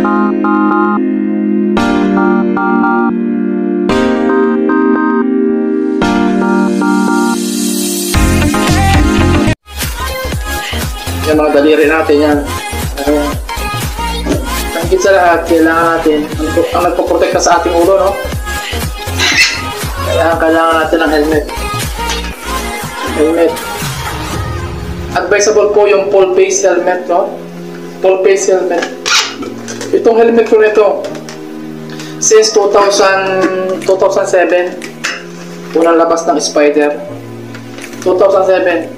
Yung mga daliri natin yan. Hanggang sa lahat, kailangan natin ang nagpo-protect sa ating ulo, no? Kailangan natin ng helmet. Advisable po yung full face helmet, no? Full face helmet. Itong helmet ko nito since 2007 unang labas ng Spider. 2007.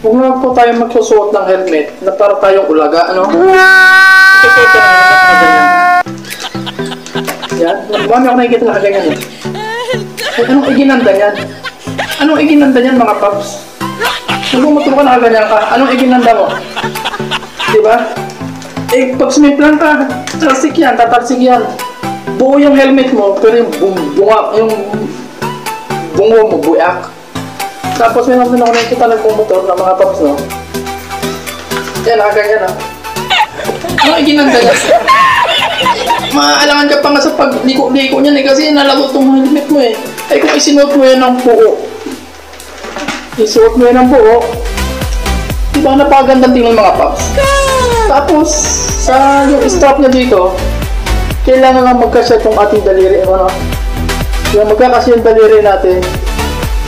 Huwag na po tayo magsusuot ng helmet na para tayong ulaga, ano? Isusuot ka ng helmet na ganyan. Yan. Marami ako nakikita na ganyan eh. Ay, anong iginanda yan? Anong iginanda yan, mga paps? Nagmumutro ka na ganyan ka. Anong iginanda mo? Diba? Eh, pag sumiplan ka, tatalsik yan, buo yung helmet mo, pero yung bungo mo, buyak. Tapos may naman ako nakikita nagmumotor ng mga paps, no? Yan, nakaganyan, ha? Anong iginanda yan? Maaalangan ka pa nga sa pag-liko-liko niyan eh, kasi nalago itong helmet mo eh. Ay kung isinuot mo yan ng buo, isuot mo yan ng buo, diba napakagandang tingnan mga paps? Tapos, sa yung strap niya dito, kailangan lang magkasya itong ating daliri, ano? Yung magkakasya yung daliri natin,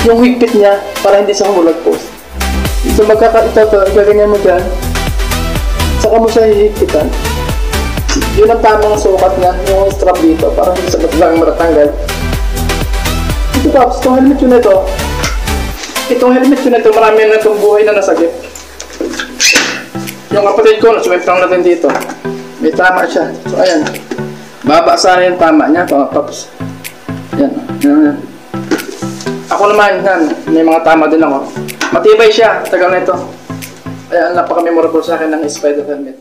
yung higpit niya, para hindi sa humulag post. So gaganyan mo dyan, saka mo siya hihigpitan. Yun ang tamang sukat niya, yung strap dito, para hindi sa lang matatanggal. Ito paps, itong helmet yun ito. Marami na itong buhay na nasagip. Yung kapatid ko, nasumiptang natin dito. May tama siya. So ayan, baba sana yung tama niya, paps. Yan. Ako naman, yan, may mga tama din ako. Matibay siya, tagal na ito. Kaya napaka-memorable sa akin ng Spider helmet.